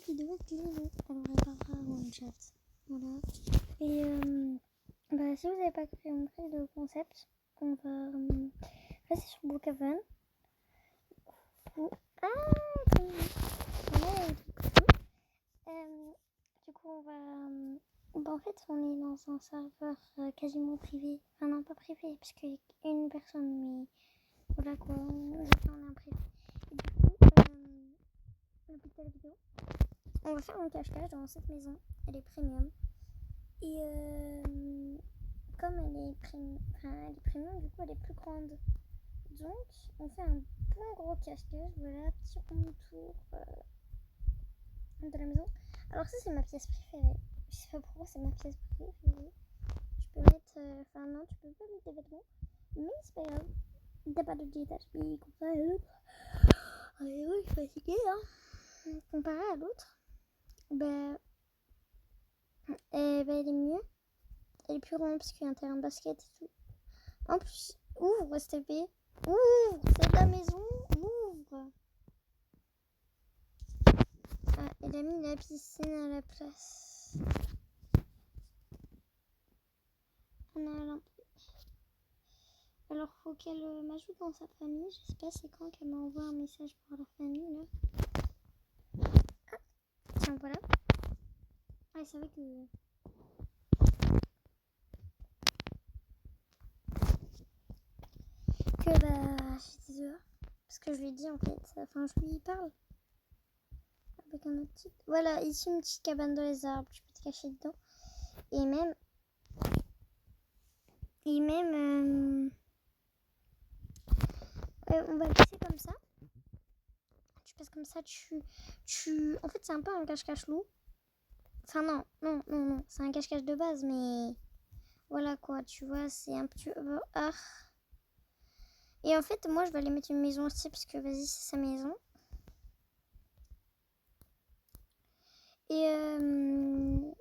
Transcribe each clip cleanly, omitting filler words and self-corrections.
vidéo avec Lilo. Alors elle parlera en chat. Voilà. Et si vous n'avez pas compris le concept, on va passer sur Brookhaven. Du coup, on va. En fait, on est dans un serveur quasiment privé. Enfin, non, pas privé, parce qu'il y a une personne, mais voilà quoi. On est un privé. Et du coup, le but de la vidéo, on va faire un cache-cache dans cette maison. Elle est premium. Et comme elle est premium, du coup, elle est plus grande. Donc, on fait un bon gros cache-cache. Voilà, petit rond tour de la maison. Alors ça, c'est ma pièce préférée. Je sais pas pourquoi c'est ma pièce préférée. Tu peux mettre... Enfin non, tu peux pas mettre des vêtements. Mais c'est pas grave. T'as pas de détachement comparé à l'autre. Allez, oui, je suis fatiguée, hein. Comparé à l'autre, elle est mieux. Elle est plus grande parce qu'il y a un terrain de basket et tout. En plus, ouvre, STP. Ouvre, c'est ta maison. Ouvre. Ah, elle a mis la piscine à la place. Alors, faut qu'elle m'ajoute dans sa famille. Je sais pas c'est quand qu'elle m'envoie un message pour la famille, là. Ah, tiens, voilà. Ah, c'est vrai que... j'étais dehors. Parce que je lui ai dit, en fait. Enfin, je lui parle. Avec un autre type. Voilà, ici, une petite cabane dans les arbres. Tu peux te cacher dedans. Et même... on va le laisser comme ça. Tu passes comme ça, En fait, c'est un peu un cache-cache loup. Enfin, non. C'est un cache-cache de base, mais... Voilà, quoi. Tu vois, c'est un petit peu... Et en fait, moi, je vais aller mettre une maison aussi, parce que, vas-y, c'est sa maison. Et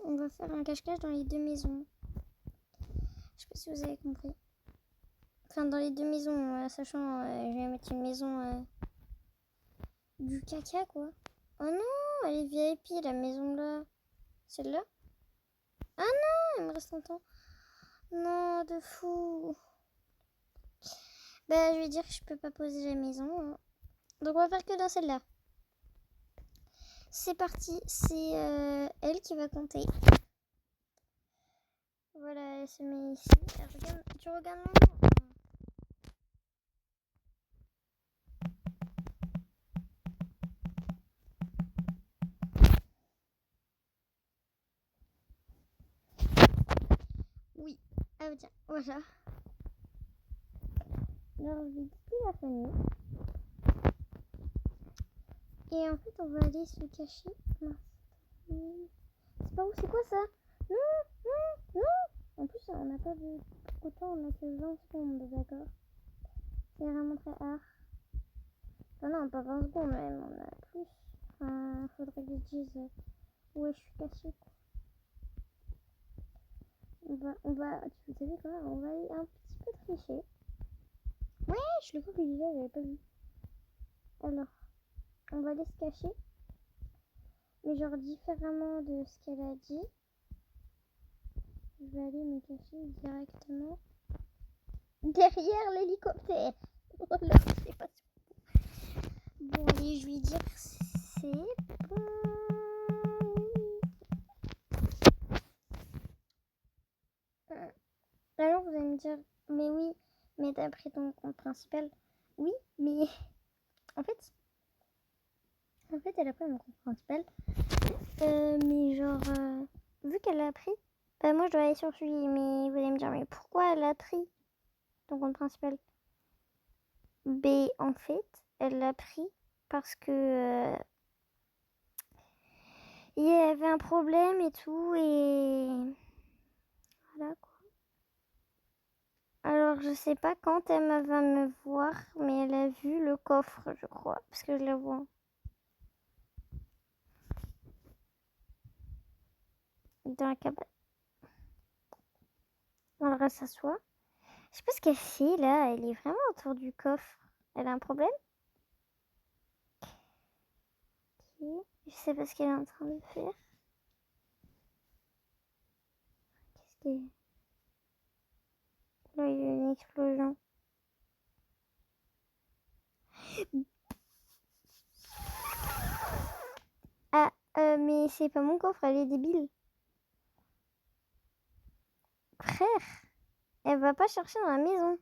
on va faire un cache-cache dans les deux maisons. Je sais pas si vous avez compris. Enfin, dans les deux maisons, sachant, je vais mettre une maison du caca, quoi. Oh non, elle est VIP, la maison là. Celle-là. Ah non, il me reste un temps. Non, de fou. Je vais dire que je peux pas poser la maison. Hein. Donc, on va faire que dans celle-là. C'est parti, c'est elle qui va compter. Voilà, elle se met ici. Tu regardes mon nom. Oui. Ah tiens, voilà. Alors, je vais quitter la famille. Et en fait, on va aller se cacher. Non. C'est pas où, c'est quoi ça? Non. En plus, on n'a pas de... Autant on a que 20 secondes, d'accord? C'est vraiment très rare. Enfin non, pas 20 secondes même, on a plus. Enfin, faudrait que je dise où je suis cachée. On va, tu savais quoi? On va aller un petit peu tricher. Ouais, je le vois que j'avais pas vu. Alors, on va aller se cacher. Mais genre différemment de ce qu'elle a dit. Je vais aller me cacher directement derrière l'hélicoptère. Voilà, c'est pas sûr. Bon, allez, je vais dire c'est bon. Alors, vous allez me dire, mais oui, mais t'as pris ton compte principal. Oui, mais en fait, elle a pris mon compte principal. Mais genre, vu qu'elle l'a pris, moi je dois aller sur lui. Mais vous allez me dire, mais pourquoi elle a pris ton compte principal? En fait, elle l'a pris parce que il y avait un problème et tout, et voilà quoi. Alors je sais pas quand elle va me voir, mais elle a vu le coffre, je crois, parce que je la vois. Dans la cabane. Alors elle s'assoit. Je sais pas ce qu'elle fait là, elle est vraiment autour du coffre. Elle a un problème? Ok. Je Je sais pas ce qu'elle est en train de faire. Qu'est-ce que... Là, il y a une explosion. Ah, mais c'est pas mon coffre, elle est débile. Frère, elle va pas chercher dans la maison.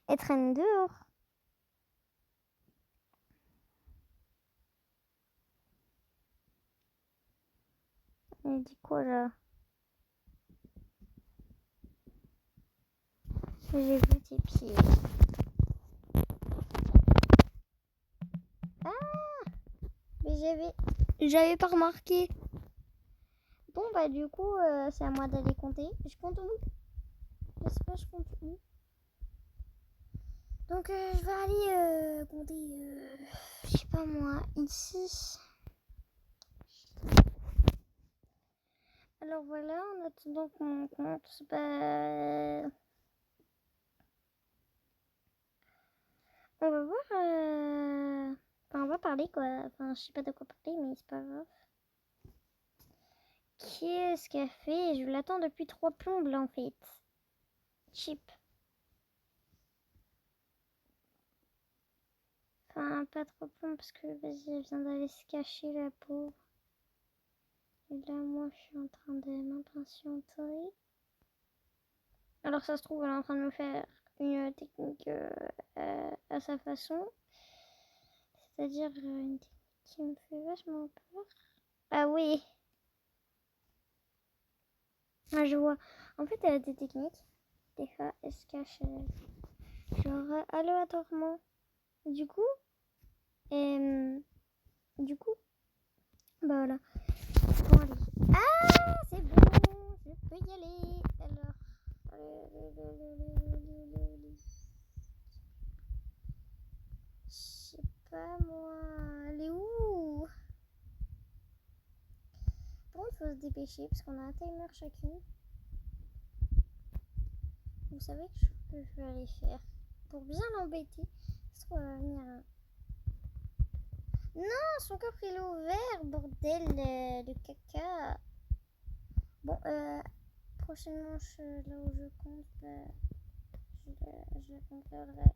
Elle traîne dehors. Elle dit quoi là? J'ai vu tes pieds. Ah! Mais j'avais pas remarqué. Bon bah du coup c'est à moi d'aller compter. Je compte où? Je sais pas, je compte où. Donc je vais aller compter, je sais pas moi, ici. Alors voilà, en attendant qu'on compte, bah, on va voir, enfin, on va parler quoi, enfin je sais pas de quoi parler mais c'est pas grave. Qu'est-ce qu'elle fait? Je l'attends depuis 3 plombes là en fait. Cheap. Enfin pas 3 plombes parce que vas-y elle vient d'aller se cacher la pauvre. Et là moi je suis en train de m'impatienter. Alors ça se trouve elle est en train de me faire une technique à sa façon. C'est-à-dire une technique qui me fait vachement peur. Ah oui. Ah je vois. En fait elle a des techniques. Des fois elle se cache genre aléatoirement. Du coup, bah voilà. Bon allez. Ah c'est bon, je peux y aller. Alors. Je sais pas moi. Elle est où? Bon, il faut se dépêcher parce qu'on a un timer chacune. Vous savez que je vais aller faire pour bien l'embêter. Parce qu'on va venir. Non, son coffre il est ouvert, bordel de caca. Bon, prochainement, là où je compte, bah, je la compléterai.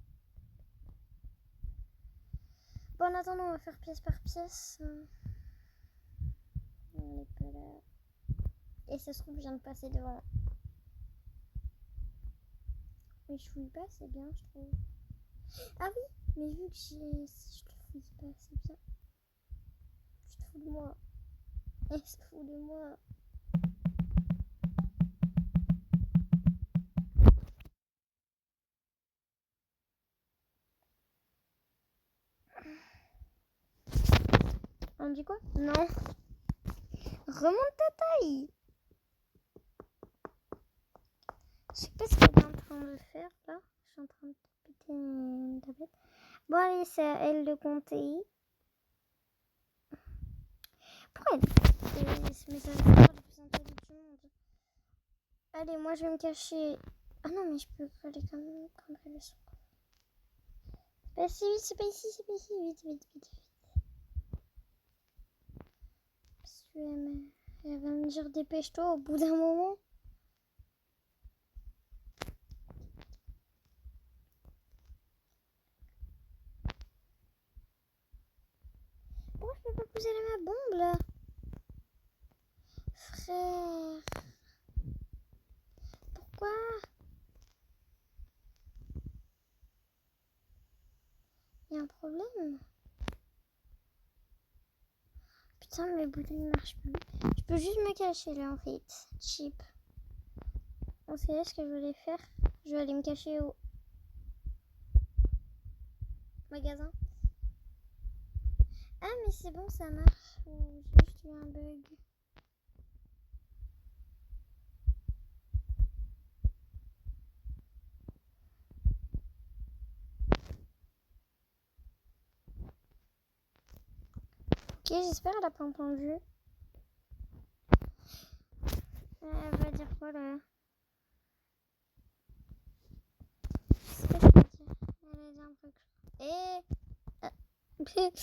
Bon, en attendant, on va faire pièce par pièce. On est pas là. Et ça se trouve, je viens de passer devant. Mais je fouille pas, c'est bien, je trouve. Ah oui, mais vu que si je le fouille pas, c'est bien. Je te fous de moi. Elle se fout de moi. On dit quoi? Non. Remonte ta taille. Je sais pas ce qu'elle est en train de faire là. Je suis en train de péter une tablette. Bon allez, c'est à elle de compter. Pourquoi elle ce message de le plus intelligent du monde? Allez, moi je vais me cacher. Ah non, mais je peux aller quand même le son. Bah c'est vite, c'est pas ici, c'est pas ici. Vite. Parce que elle va me dire dépêche-toi au bout d'un moment. Pourquoi je peux pas poser ma bombe là? Frère. Pourquoi? Il y a un problème? Putain, mes boutons ne marchent plus. Je peux juste me cacher là en fait. Cheap. Vous savez ce que je voulais faire? Je vais aller me cacher au magasin. Ah mais c'est bon, ça marche. J'ai juste eu un bug. Ok, j'espère qu'elle a pas entendu. Elle va dire quoi là? Je sais pas ce qu'elle va dire. Elle a dit un truc.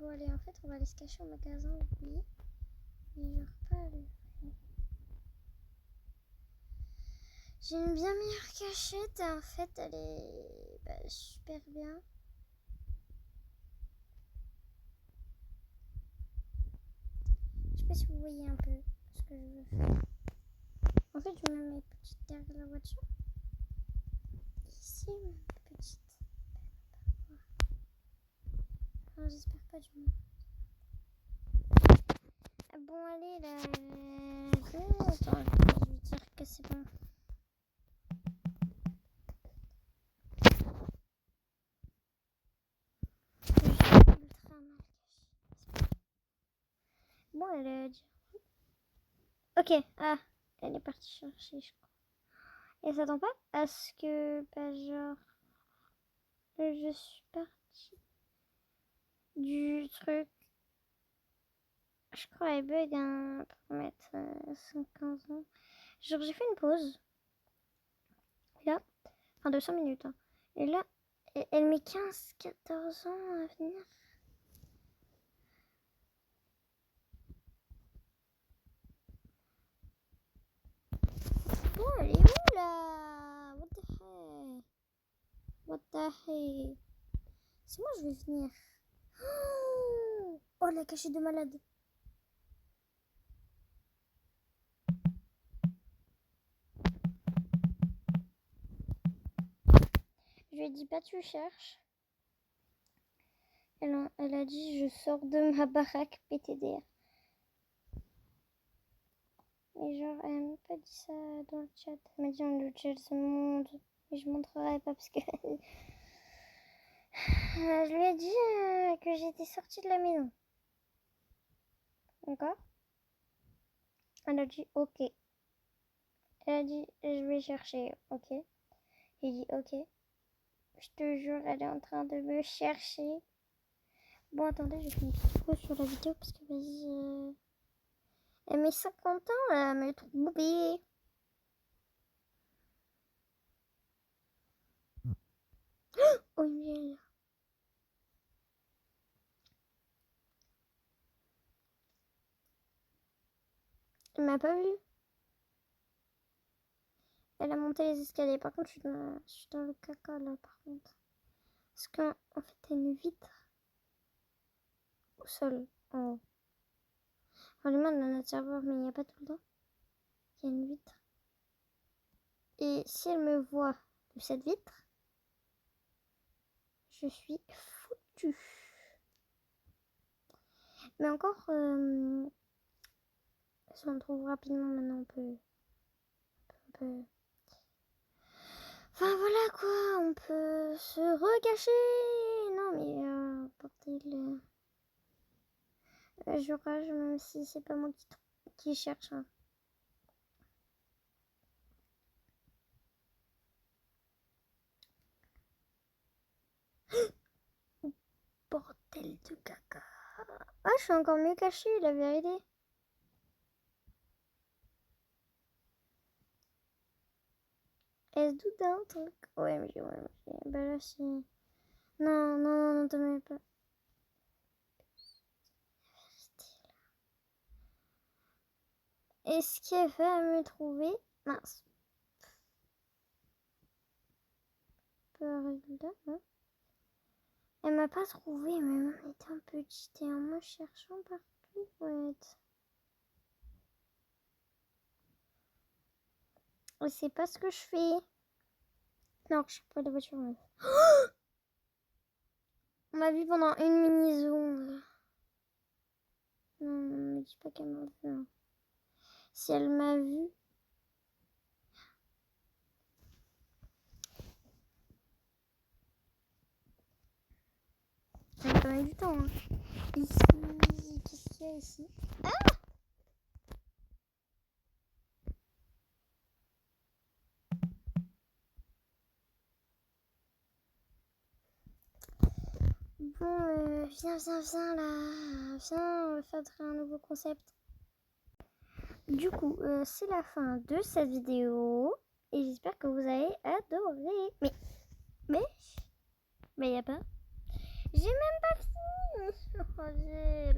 Bon, allez, en fait, on va aller se cacher au magasin, oui. Mais genre pas aller. J'ai une bien meilleure cachette et en fait, elle est super bien. Je sais pas si vous voyez un peu ce que je veux faire. En fait, je mets mes petites derrière la voiture. Ici, ma petite. Alors, j'espère pas du moins. Bon, allez, là. Attends, je vais dire que c'est bon. Je suis ultra mal cachée. Bon, elle a dit. Ok, elle est partie chercher, je crois. Elle s'attend pas à ce que, genre, je suis partie du truc. Je crois elle bug pour mettre 15 ans. Genre, j'ai fait une pause. Et là, enfin de 5 minutes. Hein. Et là, elle met 15-14 ans à venir. Oh, elle est où là? What the heck? What the heck? C'est moi, je vais venir. Oh, la cachette de malade. Je lui ai dit, pas tu cherches. Elle a dit, je sors de ma baraque PTDR. Et genre, elle m'a pas dit ça dans le chat. Elle m'a dit dans le chat, c'est mon monde. Mais je montrerai pas parce que... je lui ai dit que j'étais sortie de la maison. D'accord? Elle a dit, ok. Elle a dit, je vais chercher, ok. J'ai dit, ok. Je te jure, elle est en train de me chercher. Bon, attendez, je fais une petite pause sur la vidéo parce que, vas-y... Elle met 50 ans à me trouver. Oh, miel. Elle m'a pas vu. Elle a monté les escaliers. Par contre, je suis dans le caca là, par contre. Parce qu'en fait, il y a une vitre au sol, en haut. Enfin, du moins, dans notre serveur, mais il n'y a pas tout le temps. Il y a une vitre. Et si elle me voit de cette vitre, je suis foutue. Mais encore, si on trouve rapidement maintenant, on peut... Enfin voilà quoi, on peut se recacher. Non mais bordel. Je rage même si c'est pas moi qui cherche. Hein. Bordel de caca. Ah, je suis encore mieux cachée, la vérité. Est-ce d'un truc? OMG. Bah là, c'est... Non, te mets pas. Est-ce qu'elle va me trouver? Mince. Peut arriver là, non? Elle m'a pas trouvé, mais on était un peu cheaté en me cherchant partout, ouais. Je sais pas ce que je fais. Non, je suis pas de voiture. Meuf. On m'a vu pendant une mini-zone. Non, ne me dis pas qu'elle m'a vu. Hein. Si elle m'a vu... Ça a quand même du temps. Hein. Ici, qu'est-ce qu'il y a ici? Ah! Bon, viens là. Viens, on va faire un nouveau concept. Du coup, c'est la fin de cette vidéo. Et j'espère que vous avez adoré. Mais y a pas. J'ai même pas fini. Roger,